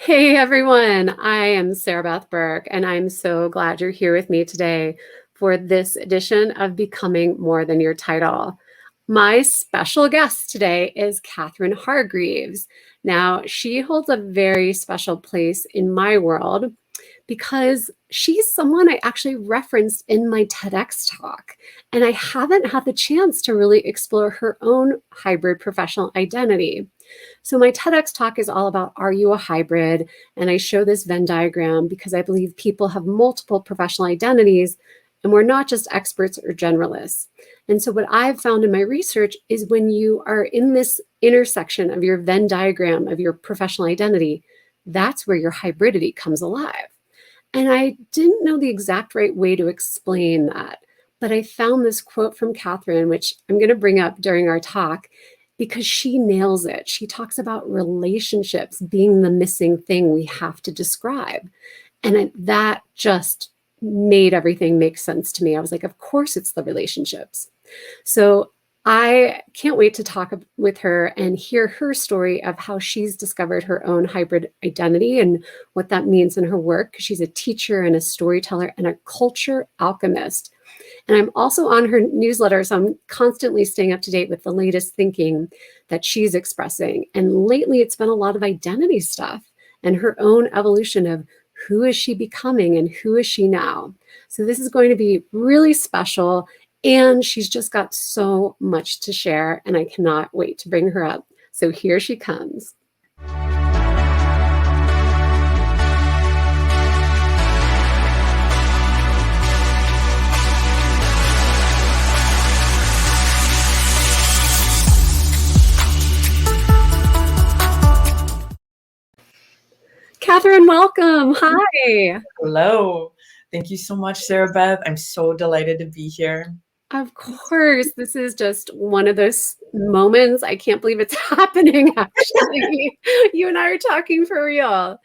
Hey everyone, I am Sarah Beth Burke, and I'm so glad you're here with me today for this edition of Becoming More Than Your Title. My special guest today is Katharine Hargreaves. Now, she holds a very special place in my world because she's someone I actually referenced in my TEDx talk, and I haven't had the chance to really explore her own hybrid professional identity. So my TEDx talk is all about, are you a hybrid? And I show this Venn diagram because I believe people have multiple professional identities and we're not just experts or generalists. And so what I've found in my research is when you are in this intersection of your Venn diagram of your professional identity, that's where your hybridity comes alive. And I didn't know the exact right way to explain that, but I found this quote from Katharine, which I'm going to bring up during our talk, because she nails it. She talks about relationships being the missing thing we have to describe. And that just made everything make sense to me. I was like, of course it's the relationships. So I can't wait to talk with her and hear her story of how she's discovered her own hybrid identity and what that means in her work. She's a teacher and a storyteller and a culture alchemist. And I'm also on her newsletter, so I'm constantly staying up to date with the latest thinking that she's expressing. And lately, it's been a lot of identity stuff and her own evolution of who is she becoming and who is she now. So this is going to be really special. And she's just got so much to share, and I cannot wait to bring her up. So here she comes. Katharine, welcome. Hi. Hello. Thank you so much, Sarah Beth. I'm so delighted to be here. Of course, this is just one of those moments. I can't believe it's happening, actually. You and I are talking for real.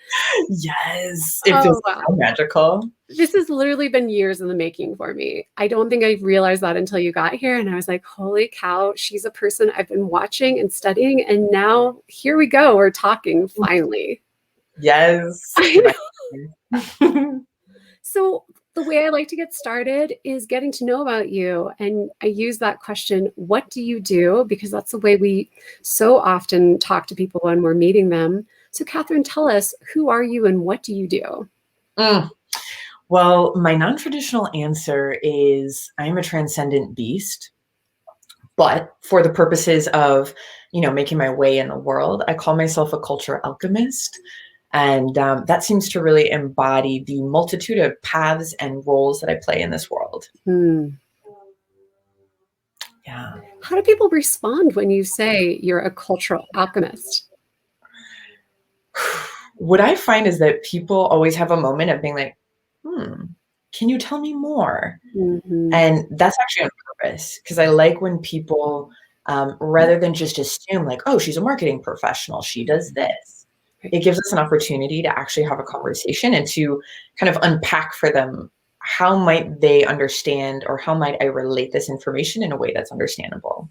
Yes, it feels so magical. This has literally been years in the making for me. I don't think I realized that until you got here. And I was like, holy cow, she's a person I've been watching and studying. And now here we go. We're talking finally. Yes. So the way I like to get started is getting to know about you. And I use that question, what do you do? Because that's the way we so often talk to people when we're meeting them. So Katharine, tell us, who are you and what do you do? Well, my non-traditional answer is I'm a transcendent beast. But for the purposes of, making my way in the world, I call myself a culture alchemist. And that seems to really embody the multitude of paths and roles that I play in this world. Yeah. How do people respond when you say you're a cultural alchemist? What I find is that people always have a moment of being like, can you tell me more? And that's actually on purpose, because I like when people, rather than just assume like, oh, she's a marketing professional, she does this. It gives us an opportunity to actually have a conversation and to kind of unpack for them, how might they understand, or how might I relate this information in a way that's understandable?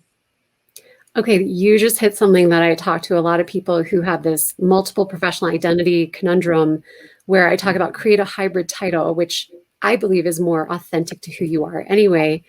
Okay, you just hit something that I talk to a lot of people who have this multiple professional identity conundrum, where I talk about create a hybrid title, which I believe is more authentic to who you are anyway.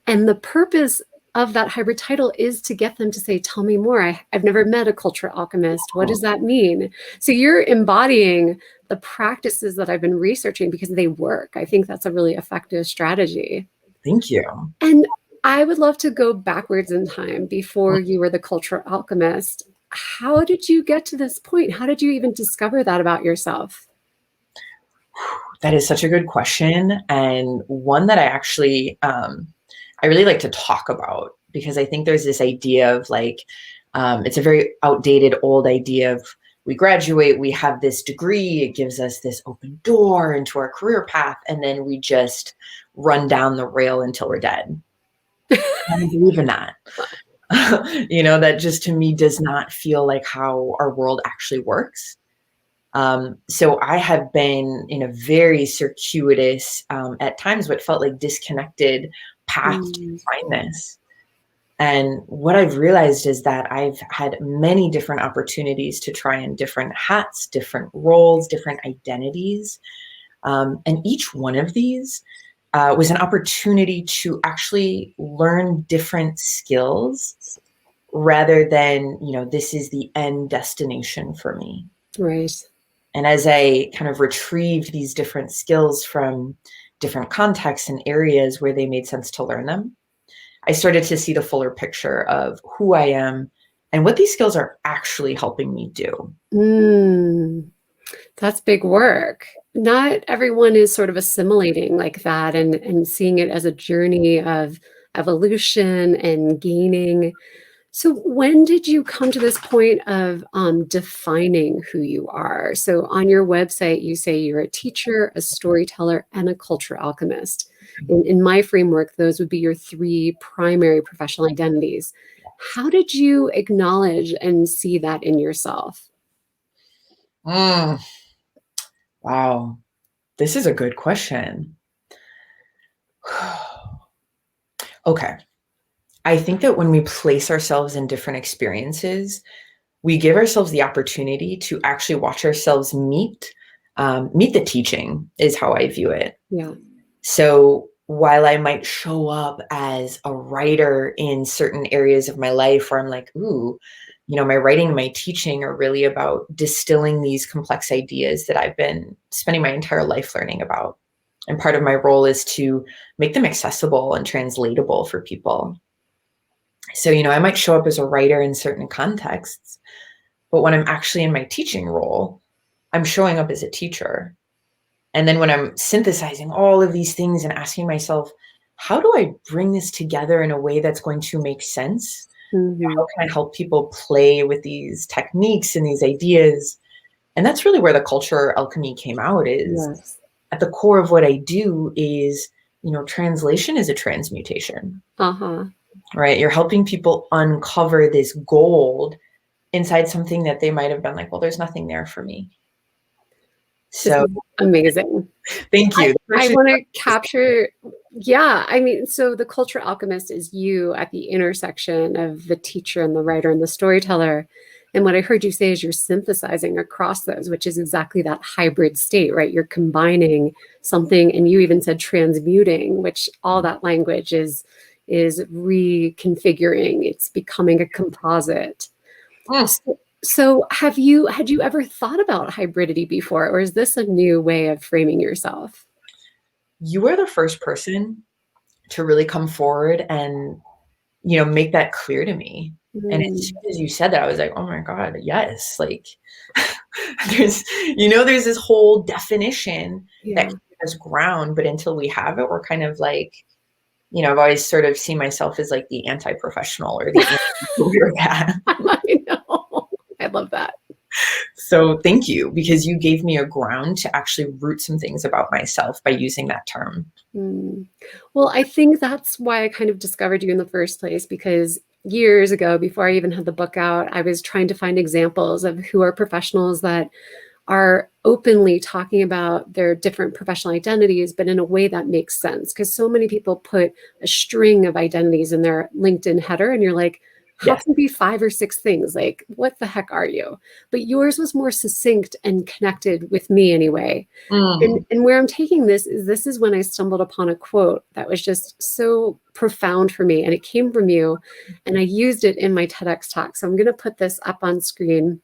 And the purpose of that hybrid title is to get them to say, tell me more. I've never met a culture alchemist. What does that mean? So you're embodying the practices that I've been researching because they work. I think that's a really effective strategy. Thank you. And I would love to go backwards in time before you were the culture alchemist. How did you get to this point? How did you even discover that about yourself? That is such a good question, and one that I actually, I really like to talk about, because I think there's this idea of like, it's a very outdated, old idea of we graduate, we have this degree, it gives us this open door into our career path, and then we just run down the rail until we're dead. I don't believe in that. That just to me does not feel like how our world actually works. So I have been in a very circuitous, at times what felt like disconnected path to find this. And what I've realized is that I've had many different opportunities to try on different hats, different roles, different identities. And each one of these was an opportunity to actually learn different skills rather than, this is the end destination for me. Right. And as I kind of retrieved these different skills from different contexts and areas where they made sense to learn them, I started to see the fuller picture of who I am and what these skills are actually helping me do. That's big work. Not everyone is sort of assimilating like that and seeing it as a journey of evolution and gaining. So when did you come to this point of defining who you are? So on your website, you say you're a teacher, a storyteller, and a culture alchemist. In my framework, those would be your three primary professional identities. How did you acknowledge and see that in yourself? Mm, wow. This is a good question. Okay. I think that when we place ourselves in different experiences, we give ourselves the opportunity to actually watch ourselves meet the teaching is how I view it. Yeah. So while I might show up as a writer in certain areas of my life where I'm like, ooh, my writing and my teaching are really about distilling these complex ideas that I've been spending my entire life learning about. And part of my role is to make them accessible and translatable for people. So, I might show up as a writer in certain contexts, but when I'm actually in my teaching role, I'm showing up as a teacher. And then when I'm synthesizing all of these things and asking myself, how do I bring this together in a way that's going to make sense? Mm-hmm. How can I help people play with these techniques and these ideas? And that's really where the culture alchemy came out is Yes. at the core of what I do is, translation is a transmutation, Uh-huh. right? You're helping people uncover this gold inside something that they might have been like, well, there's nothing there for me. This So is amazing. thank I, you. I want to capture, yeah, I mean, so the culture alchemist is you at the intersection of the teacher and the writer and the storyteller. And what I heard you say is you're synthesizing across those, which is exactly that hybrid state, right? You're combining something, and you even said transmuting, which all that language is reconfiguring. It's becoming a composite. So had you ever thought about hybridity before, or is this a new way of framing yourself? You are the first person to really come forward and, make that clear to me. And as Mm, soon as you said that, I was like, oh my God, yes. Like there's this whole definition that yeah, has ground, but until we have it, we're kind of like, I've always sort of seen myself as like the anti-professional or the anti-career. I know. I love that. So thank you, because you gave me a ground to actually root some things about myself by using that term. Mm. Well, I think that's why I kind of discovered you in the first place, because years ago, before I even had the book out, I was trying to find examples of who are professionals that are openly talking about their different professional identities, but in a way that makes sense. Because so many people put a string of identities in their LinkedIn header, and you're like, how Yes. can it be five or six things? Like, what the heck are you? But yours was more succinct and connected with me anyway. Mm. And where I'm taking this is when I stumbled upon a quote that was just so profound for me. And it came from you. And I used it in my TEDx talk. So I'm going to put this up on screen.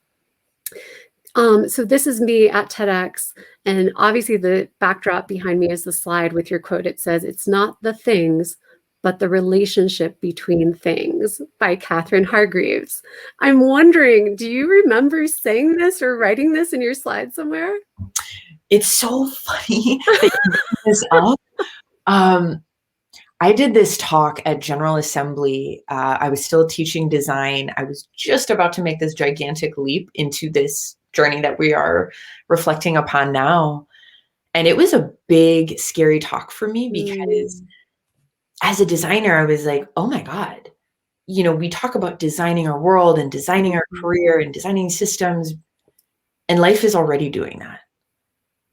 So this is me at TEDx, and obviously the backdrop behind me is the slide with your quote. It says, "It's not the things, but the relationship between things," by Katharine Hargreaves. I'm wondering, do you remember saying this or writing this in your slide somewhere? It's so funny that you bring this up. Um, I did this talk at General Assembly. I was still teaching design. I was just about to make this gigantic leap into this journey that we are reflecting upon now. And it was a big, scary talk for me because Mm, as a designer, I was like, oh my God, we talk about designing our world and designing our mhm. career and designing systems, and life is already doing that.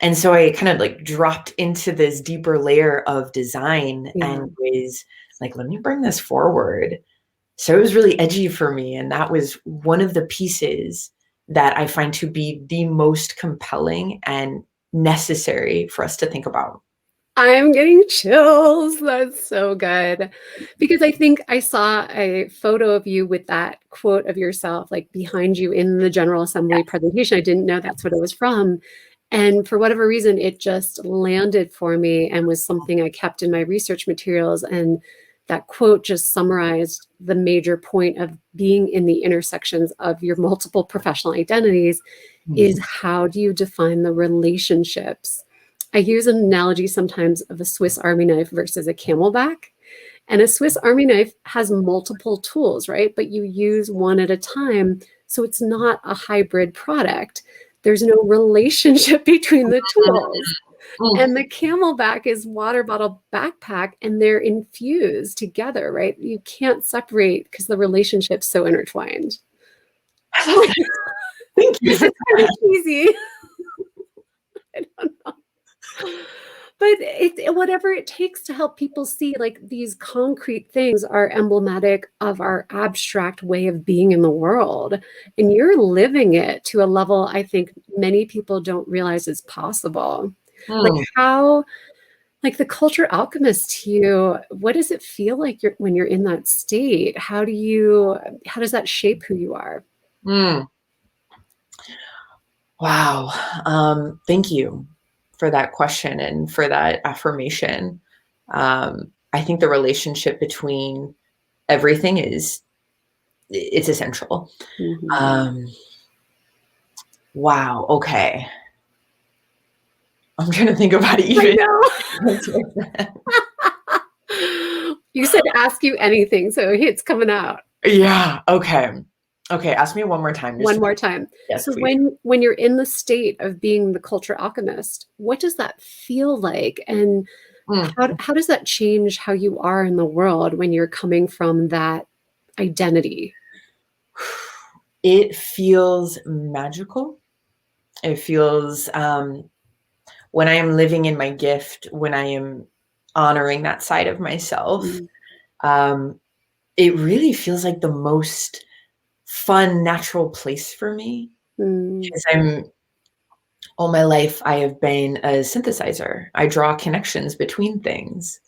And so I kind of like dropped into this deeper layer of design Yeah. and was like, let me bring this forward. So it was really edgy for me. And that was one of the pieces that I find to be the most compelling and necessary for us to think about. I'm getting chills. That's so good. Because I think I saw a photo of you with that quote of yourself, like behind you in the General Assembly presentation. I didn't know that's what it was from. And for whatever reason, it just landed for me and was something I kept in my research materials. And that quote just summarized the major point of being in the intersections of your multiple professional identities is how do you define the relationships? I use an analogy sometimes of a Swiss Army knife versus a camelback. And a Swiss Army knife has multiple tools, right? But you use one at a time. So it's not a hybrid product. There's no relationship between the tools. And the camelback is water bottle backpack, and they're infused together, right? You can't separate because the relationship's so intertwined. Thank you It's for kind of cheesy. I don't know. But whatever it takes to help people see, like, these concrete things are emblematic of our abstract way of being in the world. And you're living it to a level I think many people don't realize is possible. Like that. how, like the culture alchemist to you, what does it feel like when you're in that state? How does that shape who you are? Mm. Wow. Thank you for that question and for that affirmation. I think the relationship between everything it's essential. Mhm. Um, wow. Okay. I'm trying to think about it I even. know. You said ask you anything, so it's coming out. Yeah. Okay. Okay. Ask me one more time. One more time. Yes, So please. when you're in the state of being the culture alchemist, what does that feel like? And Mm. how does that change how you are in the world when you're coming from that identity? It feels magical. It feels when I am living in my gift, when I am honoring that side of myself, Mm, um, it really feels like the most fun, natural place for me. mm, Because all my life, I have been a synthesizer. I draw connections between things.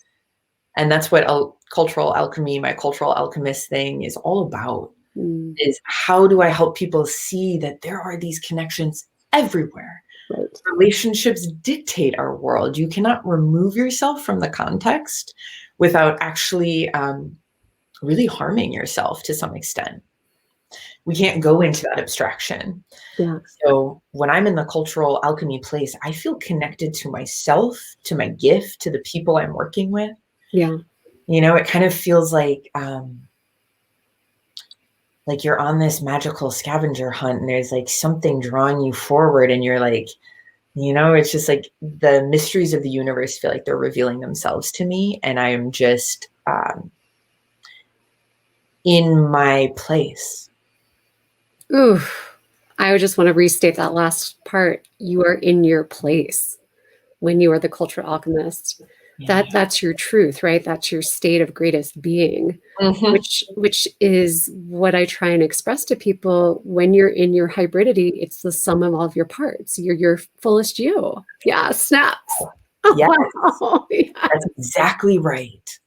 And that's what cultural alchemy, my cultural alchemist thing is all about, mm. is how do I help people see that there are these connections everywhere? Right. Relationships dictate our world. You cannot remove yourself from the context without actually really harming yourself to some extent. We can't go into that abstraction. Yeah. So when I'm in the cultural alchemy place, I feel connected to myself, to my gift, to the people I'm working with. Yeah. You know, it kind of feels like you're on this magical scavenger hunt and there's like something drawing you forward and you're like, you know, it's just like the mysteries of the universe feel like they're revealing themselves to me and I am just in my place. Ooh. I would just want to restate that last part. You are in your place when you are the cultural alchemist. Yeah. That's your truth, right? That's your state of greatest being, Mm-hmm. which is what I try and express to people. When you're in your hybridity, it's the sum of all of your parts. You're your fullest you. Yeah, snaps. Oh, Yes, wow. Yeah. that's exactly right.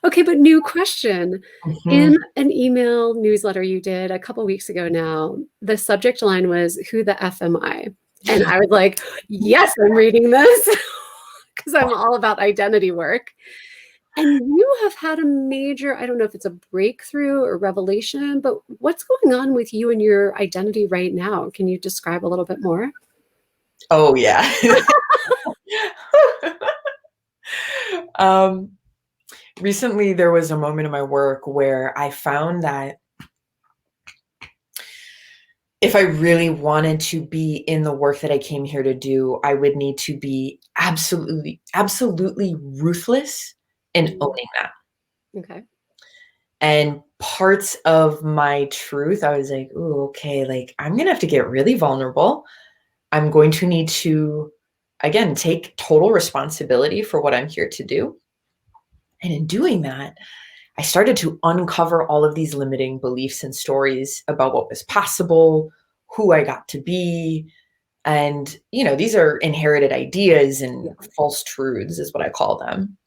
Okay, but new question. Mm-hmm. In an email newsletter you did a couple weeks ago now, the subject line was "Who the F am I?" And I was like, yes, I'm reading this because I'm all about identity work. And you have had a major, I don't know if it's a breakthrough or revelation, but what's going on with you and your identity right now? Can you describe a little bit more? Oh yeah. um, recently there was a moment in my work where I found that if I really wanted to be in the work that I came here to do, I would need to be absolutely, absolutely ruthless in Mm, owning that. okay. And parts of my truth, I was like, "Ooh, okay, like I'm gonna have to get really vulnerable. I'm going to need to, again, take total responsibility for what I'm here to do." And in doing that, I started to uncover all of these limiting beliefs and stories about what was possible, who I got to be. And, these are inherited ideas and Yeah. false truths, is what I call them.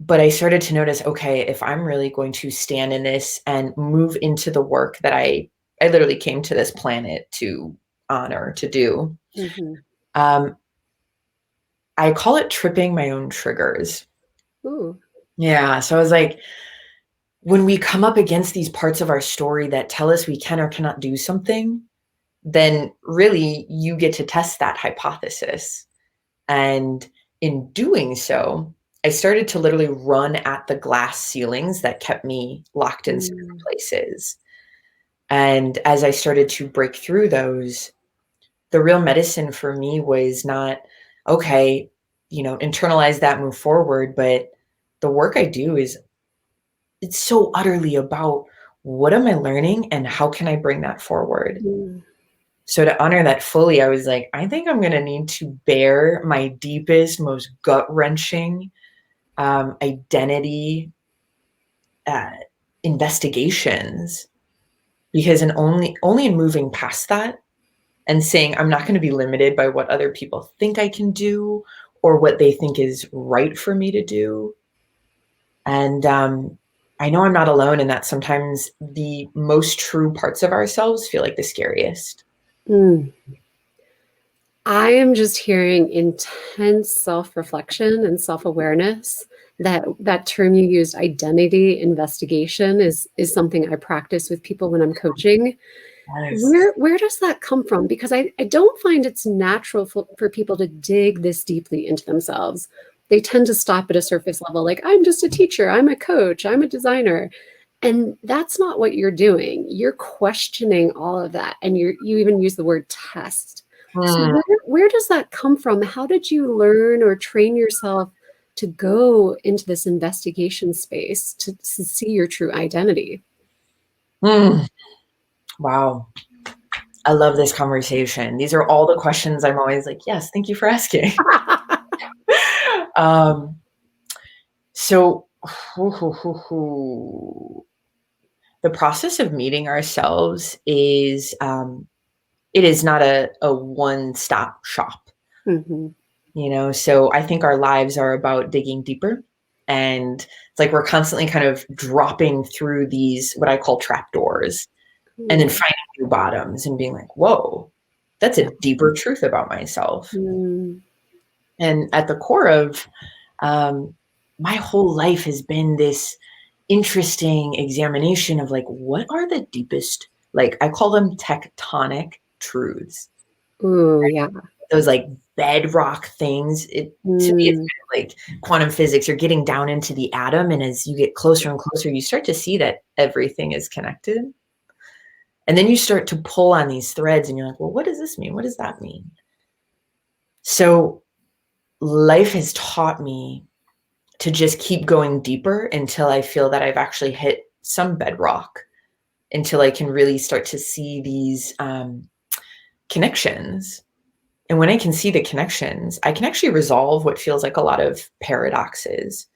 But I started to notice, okay, if I'm really going to stand in this and move into the work that I literally came to this planet to honor, to do, Mm-hmm. um, I call it tripping my own triggers. Ooh. Yeah. So I was like, when we come up against these parts of our story that tell us we can or cannot do something, then really you get to test that hypothesis. And in doing so, I started to literally run at the glass ceilings that kept me locked in certain Mm. places. And as I started to break through those, the real medicine for me was not, okay, internalize that, move forward. But the work I do is, it's so utterly about what am I learning and how can I bring that forward? Mm. So to honor that fully, I was like, I think I'm going to need to bear my deepest, most gut wrenching identity uh, investigations, because only in moving past that and saying I'm not going to be limited by what other people think I can do or what they think is right for me to do. And I know I'm not alone in that. Sometimes the most true parts of ourselves feel like the scariest. Mm. I am just hearing intense self-reflection and self-awareness. That term you used, identity investigation, is something I practice with people when I'm coaching. Yes. Where does that come from? Because I don't find it's natural for people to dig this deeply into themselves. They tend to stop at a surface level, like, I'm just a teacher, I'm a coach, I'm a designer. And that's not what you're doing. You're questioning all of that. And you even use the word test. So Hmm. where does that come from? How did you learn or train yourself to go into this investigation space to see your true identity? Hmm. Wow. I love this conversation. These are all the questions I'm always like, yes, thank you for asking. um, so, the process of meeting ourselves is, it is not a one-stop shop, Mhm. So I think our lives are about digging deeper. And it's like we're constantly kind of dropping through these, what I call trapdoors, and then Cool. finding new bottoms and being like, whoa, that's a deeper truth about myself. Mm. And at the core of my whole life has been this interesting examination of like, what are the deepest, like I call them tectonic truths, Ooh, yeah. those like bedrock things. It to me, it's Mm. kind of like quantum physics. You're getting down into the atom, and as you get closer and closer, you start to see that everything is connected. And then you start to pull on these threads, and you're like, well, what does this mean? What does that mean? So life has taught me to just keep going deeper until I feel that I've actually hit some bedrock, until I can really start to see these connections. And when I can see the connections, I can actually resolve what feels like a lot of paradoxes,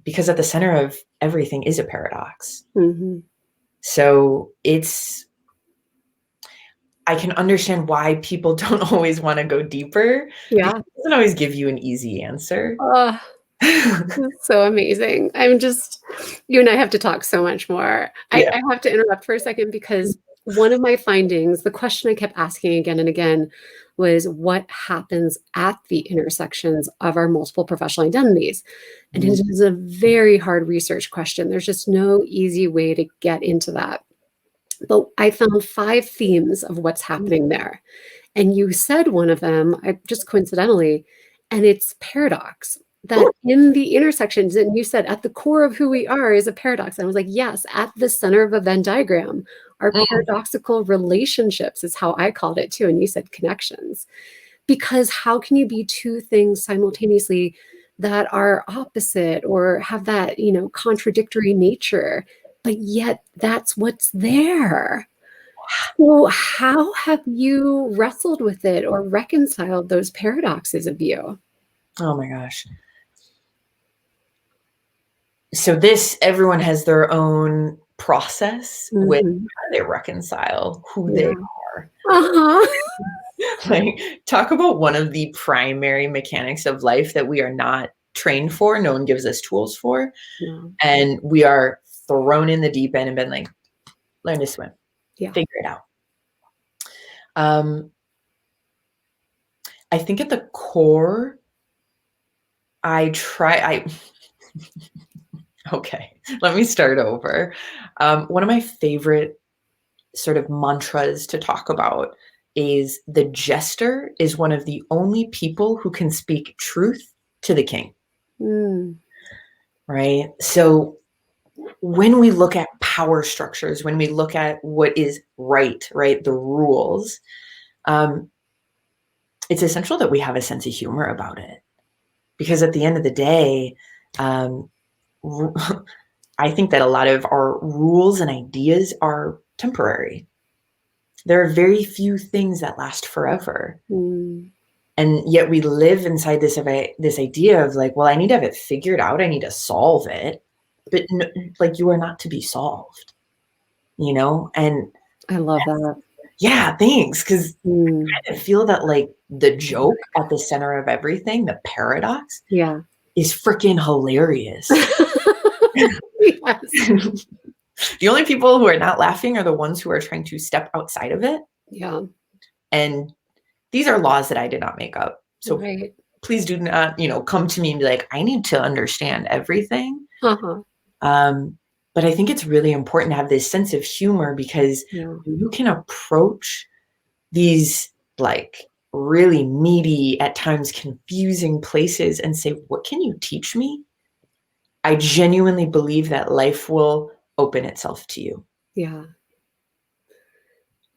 because at the center of everything is a paradox. Mhm. So I can understand why people don't always want to go deeper, because Yeah. it doesn't always give you an easy answer. Oh, that's so amazing. You and I have to talk so much more. Yeah. I have to interrupt for a second because one of my findings, the question I kept asking again and again, was what happens at the intersections of our multiple professional identities? And it is a very hard research question. There's just no easy way to get into that. But I found 5 themes of what's happening there. And you said one of them, I just coincidentally, and it's paradox. That in the intersections, and you said at the core of who we are is a paradox. And I was like, yes, at the center of a Venn diagram are paradoxical relationships, is how I called it too. And you said connections. Because how can you be two things simultaneously that are opposite or have that, contradictory nature, but yet that's what's there? So, how have you wrestled with it or reconciled those paradoxes of you? Oh my gosh. So everyone has their own process with how they reconcile who they Yeah. are. Uh-huh. Like, talk about one of the primary mechanics of life that we are not trained for, no one gives us tools for, Yeah. and we are thrown in the deep end and been like, learn to swim, Yeah. figure it out. I think at the core, okay, let me start over. One of my favorite sort of mantras to talk about is the jester is one of the only people who can speak truth to the king, Mm. right? So when we look at power structures, when we look at what is right, the rules, it's essential that we have a sense of humor about it. Because at the end of the day, um, I think that a lot of our rules and ideas are temporary. There are very few things that last forever. Mm. And yet we live inside this idea of like, well, I need to have it figured out. I need to solve it. But no, like, you are not to be solved, And I love that. yeah, thanks. Because Mm. I feel that like the joke at the center of everything, the paradox, Yeah. is freaking hilarious. Yes. The only people who are not laughing are the ones who are trying to step outside of it. Yeah. And these are laws that I did not make up. So Right. please do not, come to me and be like, I need to understand everything. Uh-huh. But I think it's really important to have this sense of humor, because Yeah. you can approach these like really meaty, at times confusing places and say, what can you teach me? I genuinely believe that life will open itself to you. Yeah.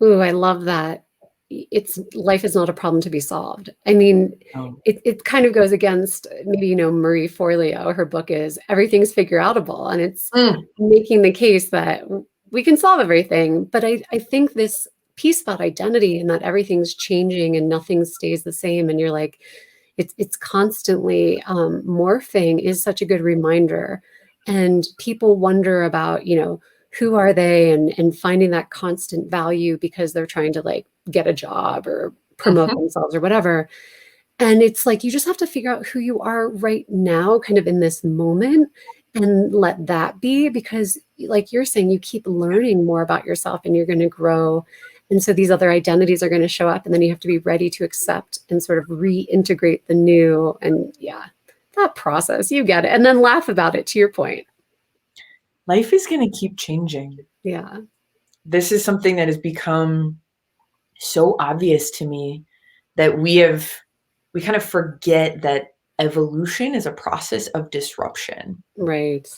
Ooh, I love that. It's life is not a problem to be solved. I mean, Um, it kind of goes against maybe, Marie Forleo, her book is Everything's Figure Outable, and it's mm, making the case that we can solve everything. But I think this piece about identity and that everything's changing and nothing stays the same, and you're like, it's constantly morphing is such a good reminder. And people wonder about, who are they, and finding that constant value because they're trying to like get a job or promote mhm, themselves or whatever. And it's like you just have to figure out who you are right now, kind of in this moment, and let that be, because like you're saying, you keep learning more about yourself and you're going to grow. And so these other identities are going to show up, and then you have to be ready to accept and sort of reintegrate the new. And yeah, that process, you get it. And then laugh about it, to your point. life is going to keep changing. Yeah. This is something that has become so obvious to me that we kind of forget that evolution is a process of disruption. Right.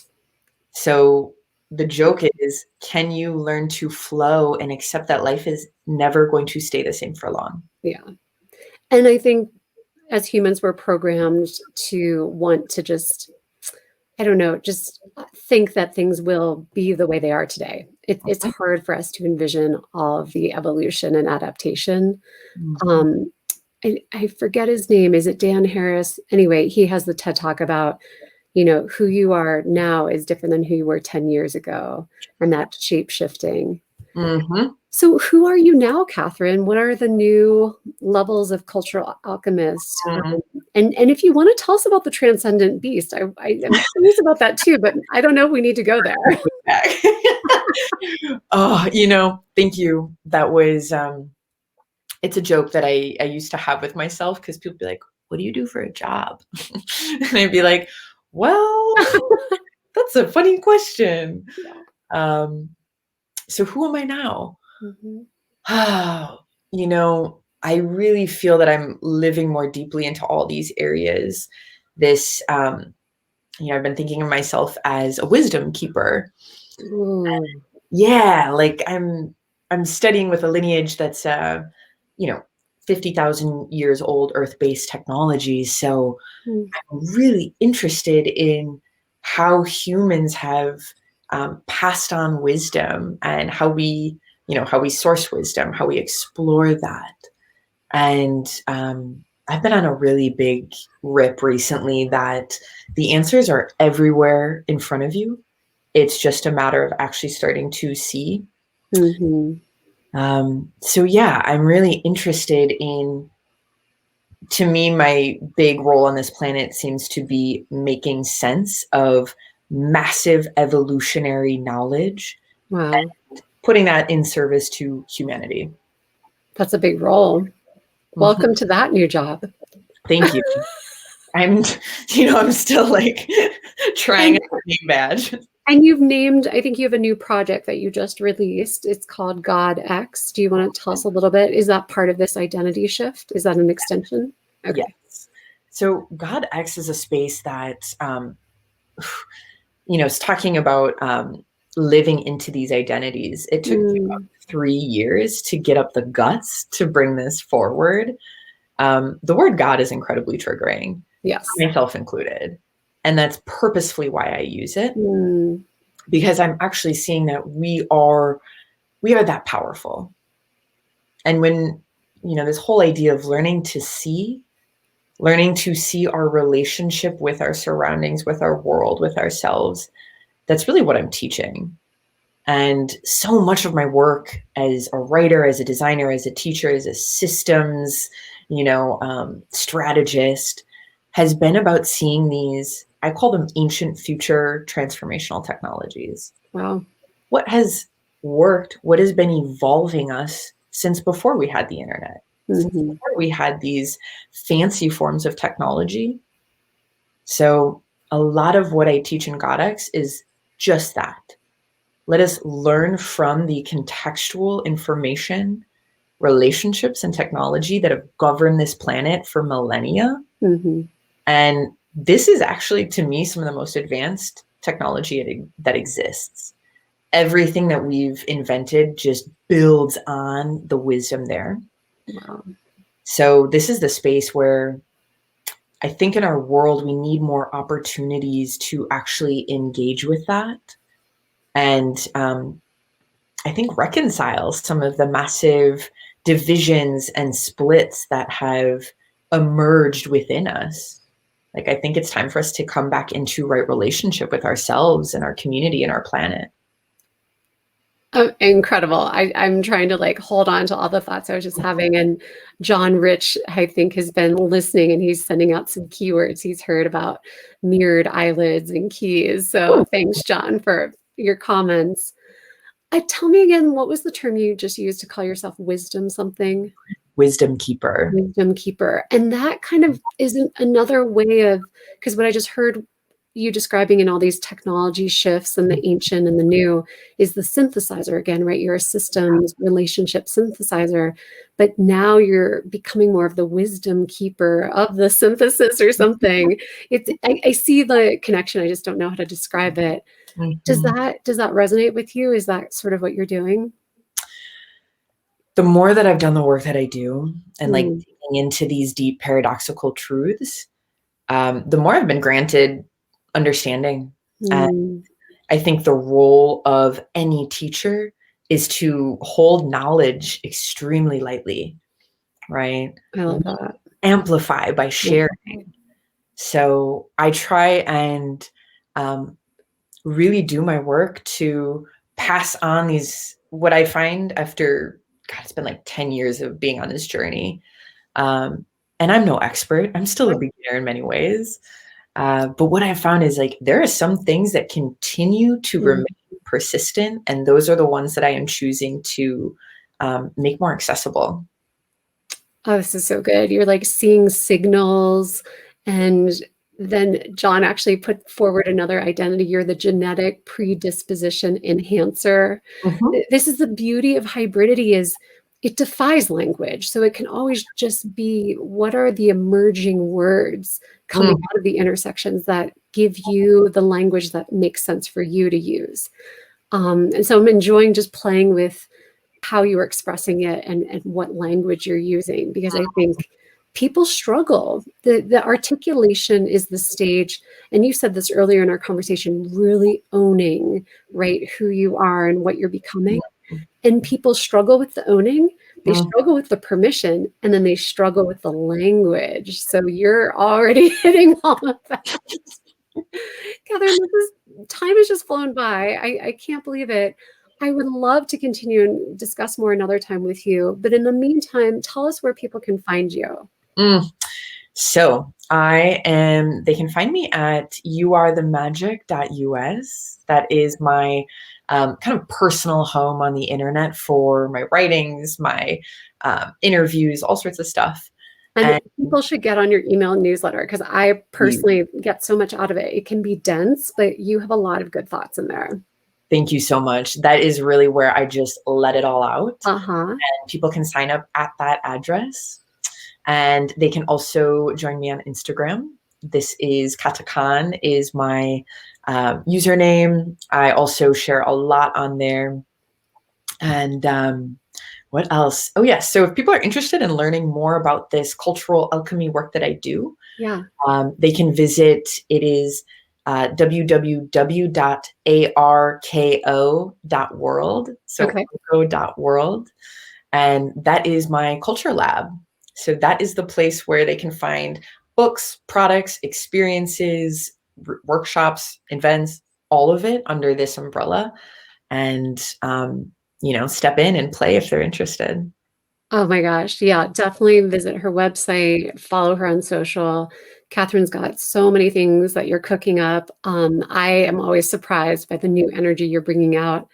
So the joke is, can you learn to flow and accept that life is never going to stay the same for long? Yeah. And I think as humans, we're programmed to want to just, I don't know, just think that things will be the way they are today. It's Mhm, hard for us to envision all of the evolution and adaptation. mhm, Um, I forget his name. Is it Dan Harris? Anyway, he has the TED Talk about, who you are now is different than who you were 10 years ago, and that shape shifting. mhm. So, who are you now, Katherine? What are the new levels of Cultural Alchemist? And if you want to tell us about the transcendent beast, I am curious about that too, but I don't know if we need to go there. Back. Oh, thank you. That was it's a joke that I used to have with myself, because people be like, what do you do for a job? And I'd be like, well, that's a funny question. Yeah. Um, so who am I now? Mhm. I really feel that I'm living more deeply into all these areas. This, I've been thinking of myself as a wisdom keeper. Ooh. Yeah, like I'm studying with a lineage that's you know 50,000 years old, earth-based technology. So Mm. I'm really interested in how humans have passed on wisdom, and how we source wisdom, how we explore that. And I've been on a really big rip recently that the answers are everywhere in front of you. It's just a matter of actually starting to see. Mm-hmm. So yeah, I'm really interested in, to me, my big role on this planet seems to be making sense of massive evolutionary knowledge, Wow. putting that in service to humanity. That's a big role. Mhm. Welcome to that new job. Thank you. I'm, I'm still like trying And a name badge. and you've named, I think you have a new project that you just released. It's called God X. Do you want to tell us a little bit? Is that part of this identity shift? Is that an extension? Okay. Yes. So God X is a space that, it's talking about living into these identities. It took me about Mm, 3 years to get up the guts to bring this forward. The word God is incredibly triggering, yes. myself included. And that's purposefully why I use it, Mm, because I'm actually seeing that we are that powerful. And when, this whole idea of learning to see our relationship with our surroundings, with our world, with ourselves, that's really what I'm teaching. And so much of my work as a writer, as a designer, as a teacher, as a systems, strategist has been about seeing these, I call them ancient future transformational technologies. wow. What has worked, what has been evolving us since before we had the internet, since Hmm. before we had these fancy forms of technology. So a lot of what I teach in Godex is just that. Let us learn from the contextual information, relationships, and technology that have governed this planet for millennia. Hmm. And this is actually, to me, some of the most advanced technology that exists. Everything that we've invented just builds on the wisdom there. Wow. So this is the space where I think in our world, we need more opportunities to actually engage with that. And I think reconcile some of the massive divisions and splits that have emerged within us. Like, I think it's time for us to come back into right relationship with ourselves and our community and our planet. Oh, incredible. I'm trying to like hold on to all the thoughts I was just having. And John Rich, I think, has been listening and he's sending out some keywords. He's heard about mirrored eyelids and keys. So thanks, John, for your comments. Tell me again, what was the term you just used to call yourself? Wisdom something? Wisdom keeper. Wisdom keeper. And that kind of isn't another way of, because what I just heard you describing in all these technology shifts and the ancient and the new is the synthesizer again, right? You're a systems relationship synthesizer, but now you're becoming more of the wisdom keeper of the synthesis or something. I see the connection. I just don't know how to describe it. Does Mhm. that resonate with you? Is that sort of what you're doing? The more that I've done the work that I do and like Mm, digging into these deep paradoxical truths, the more I've been granted understanding. And mm, I think the role of any teacher is to hold knowledge extremely lightly, right? I love that. Amplify by Love sharing. that. So I try and um, really do my work to pass on these, what I find after, God, it's been like 10 years of being on this journey. Um, and I'm no expert, I'm still a beginner in many ways. But what I found is like there are some things that continue to Mm. remain persistent, and those are the ones that I am choosing to make more accessible. Oh, this is so good. You're like seeing signals. And then John actually put forward another identity. You're the genetic predisposition enhancer. Mhm. This is the beauty of hybridity is it defies language. So it can always just be what are the emerging words coming Mm. out of the intersections that give you the language that makes sense for you to use. And so I'm enjoying just playing with how you're expressing it and what language you're using because I think people struggle. The articulation is the stage, and you said this earlier in our conversation, really owning right who you are and what you're becoming. And people struggle with the owning They Mm. struggle with the permission, and then they struggle with the language. So you're already hitting all of that. Katherine, time has just flown by. I can't believe it. I would love to continue and discuss more another time with you. But in the meantime, tell us where people can find you. Mm. So they can find me at youarethemagic.us. That is my kind of personal home on the internet for my writings, my interviews, all sorts of stuff. And And people should get on your email newsletter because I personally get so much out of it. It can be dense, but you have a lot of good thoughts in there. thank you so much. That is really where I just let it all out. Uh-huh. And people can sign up at that address. And they can also join me on Instagram. This is Katharine is my username. I also share a lot on there. And what else? Oh, yes. So if people are interested in learning more about this cultural alchemy work that I do, Yeah. they can visit. It is www.arko.world. So Okay. arko.world. And that is my culture lab. So that is the place where they can find books, products, experiences, workshops, events, all of it under this umbrella. And, step in and play if they're interested. Oh my gosh. Yeah, definitely visit her website, follow her on social. Katharine's got so many things that you're cooking up. I am always surprised by the new energy you're bringing out.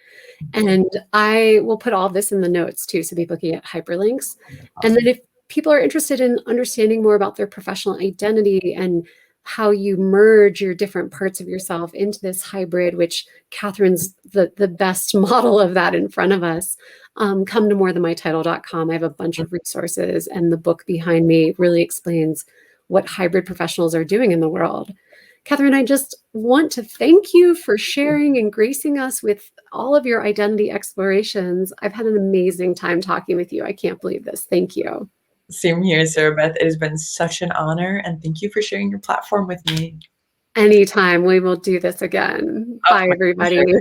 And I will put all this in the notes too, so people can get hyperlinks. And then Awesome. if people are interested in understanding more about their professional identity and how you merge your different parts of yourself into this hybrid, which Katharine's the best model of that in front of us, come to morethanmytitle.com. I have a bunch of resources, and the book behind me really explains what hybrid professionals are doing in the world. Katharine, I just want to thank you for sharing and gracing us with all of your identity explorations. I've had an amazing time talking with you. I can't believe this. Thank you. Same here, Sarah Beth. It has been such an honor. And thank you for sharing your platform with me. Anytime we will do this again. Oh, Bye, my everybody. pleasure.